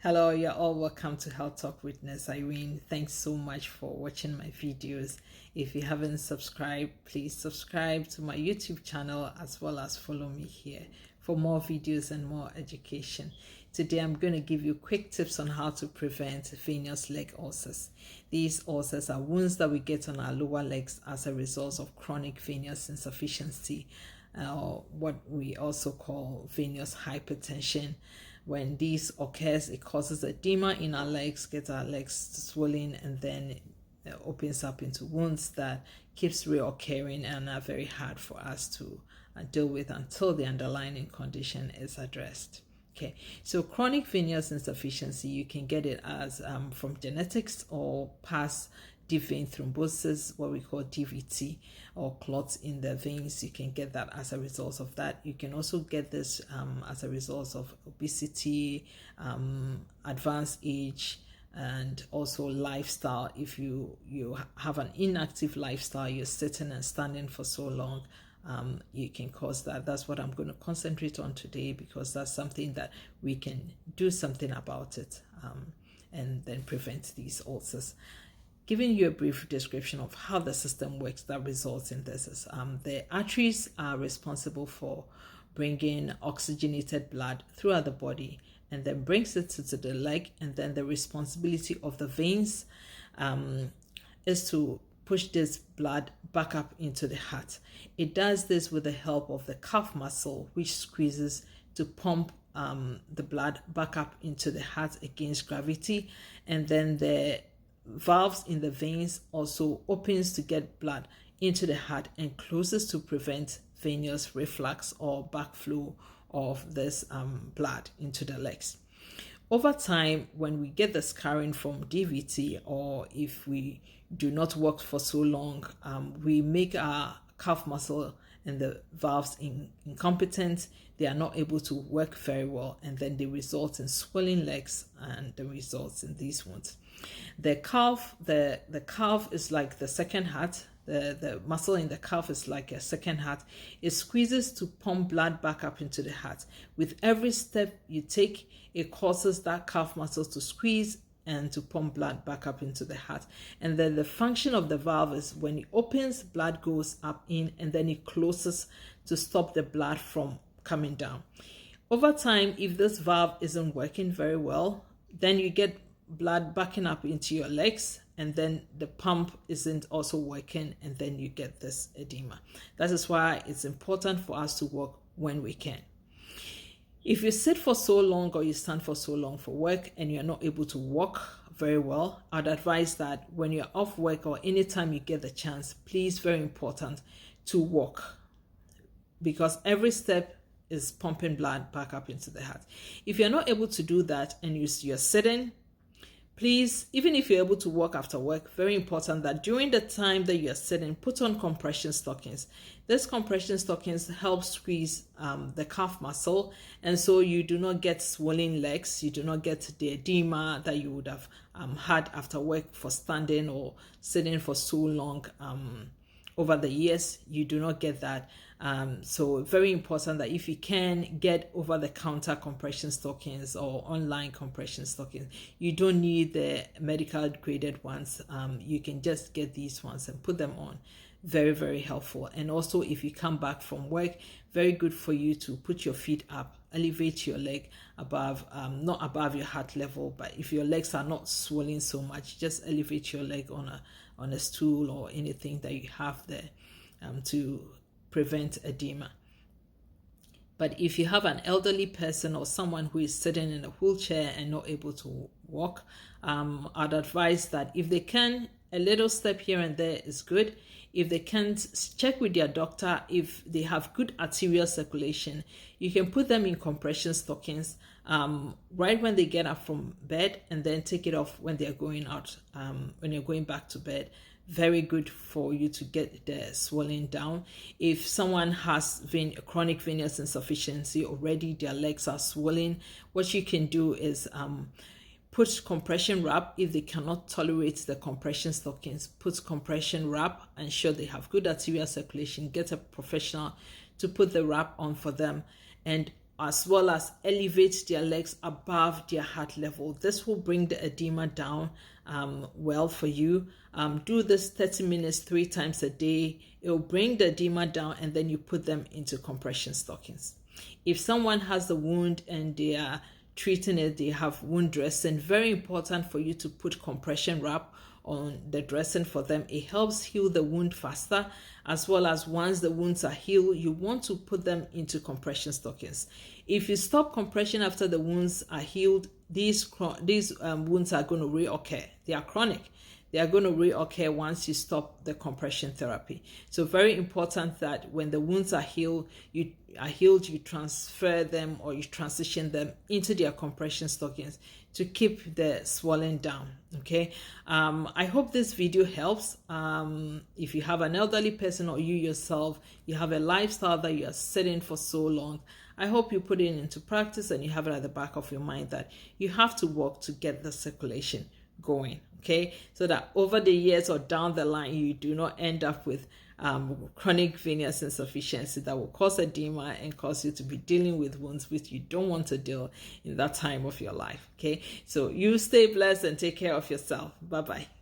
Hello, you're all welcome to Health Talk with Nurse Irene. Thanks so much for watching my videos. If you haven't subscribed, please subscribe to my YouTube channel as well as follow me here for more videos and more education. Today I'm going to give you quick tips on how to prevent venous leg ulcers. These ulcers are wounds that we get on our lower legs as a result of chronic venous insufficiency, or what we also call venous hypertension. When this occurs, it causes edema in our legs, gets our legs swollen, and then it opens up into wounds that keeps reoccurring and are very hard for us to deal with until the underlying condition is addressed. Okay, so chronic venous insufficiency, you can get it as from genetics or past deep vein thrombosis, what we call DVT, or clots in the veins. You can get that as a result of that. You can also get this as a result of obesity, advanced age, and also lifestyle. If you have an inactive lifestyle, you're sitting and standing for so long, you can cause that. That's what I'm going to concentrate on today, because that's something that we can do something about it, and then prevent these ulcers. Giving you a brief description of how the system works that results in this is the arteries are responsible for bringing oxygenated blood throughout the body and then brings it to the leg, and then the responsibility of the veins is to push this blood back up into the heart. It does this with the help of the calf muscle, which squeezes to pump the blood back up into the heart against gravity, and then the valves in the veins also opens to get blood into the heart and closes to prevent venous reflux or backflow of this blood into the legs. Over time, when we get the scarring from DVT, or if we do not work for so long, we make our calf muscle and the valves incompetent. They are not able to work very well, and then they result in swelling legs, and the results in these wounds. The calf is like the second heart. The muscle in the calf is like a second heart. It squeezes to pump blood back up into the heart. With every step you take, it causes that calf muscle to squeeze and to pump blood back up into the heart. And then the function of the valve is when it opens, blood goes up in, and then it closes to stop the blood from coming down. Over time, if this valve isn't working very well, then you get blood backing up into your legs, and then the pump isn't also working, and then you get this edema. That is why it's important for us to work when we can. If you sit for so long or you stand for so long for work and you're not able to walk very well, I'd advise that when you're off work or anytime you get the chance, please, very important, to walk, because every step is pumping blood back up into the heart. If you're not able to do that and you're sitting, please, even if you're able to walk after work, very important that during the time that you're sitting, put on compression stockings. These compression stockings help squeeze the calf muscle, and so you do not get swollen legs, you do not get the edema that you would have had after work for standing or sitting for so long over the years. You do not get that. So very important that if you can get over-the-counter compression stockings or online compression stockings. You don't need the medical graded ones. You can just get these ones and put them on. Very, very helpful. And also, if you come back from work, very good for you to put your feet up, elevate your leg above, not above your heart level, but if your legs are not swelling so much, just elevate your leg on a stool or anything that you have there to prevent edema. But if you have an elderly person or someone who is sitting in a wheelchair and not able to walk, I'd advise that if they can, a little step here and there is good. If they can't, check with their doctor if they have good arterial circulation. You can put them in compression stockings right when they get up from bed, and then take it off when they're going out, when you're going back to bed. Very good for you to get the swelling down. If someone has chronic venous insufficiency already, their legs are swelling, what you can do is put compression wrap. If they cannot tolerate the compression stockings, put compression wrap. Ensure they have good arterial circulation. Get a professional to put the wrap on for them. And as well as elevate their legs above their heart level. This will bring the edema down well for you. Do this 30 minutes 3 times a day. It will bring the edema down, and then you put them into compression stockings. If someone has the wound and they are treating it, they have wound dressing, very important for you to put compression wrap on the dressing for them. It helps heal the wound faster, as well as once the wounds are healed, you want to put them into compression stockings. If you stop compression after the wounds are healed, these wounds are going to reoccur. They are chronic. They are going to reoccur once you stop the compression therapy. So very important that when the wounds are healed, you transfer them or you transition them into their compression stockings to keep the swelling down. Okay. I hope this video helps. If you have an elderly person or you yourself, you have a lifestyle that you are sitting for so long, I hope you put it into practice and you have it at the back of your mind that you have to work to get the circulation going. Okay, so that over the years or down the line, you do not end up with chronic venous insufficiency that will cause edema and cause you to be dealing with wounds which you don't want to deal in that time of your life. Okay, so you stay blessed and take care of yourself. Bye-bye.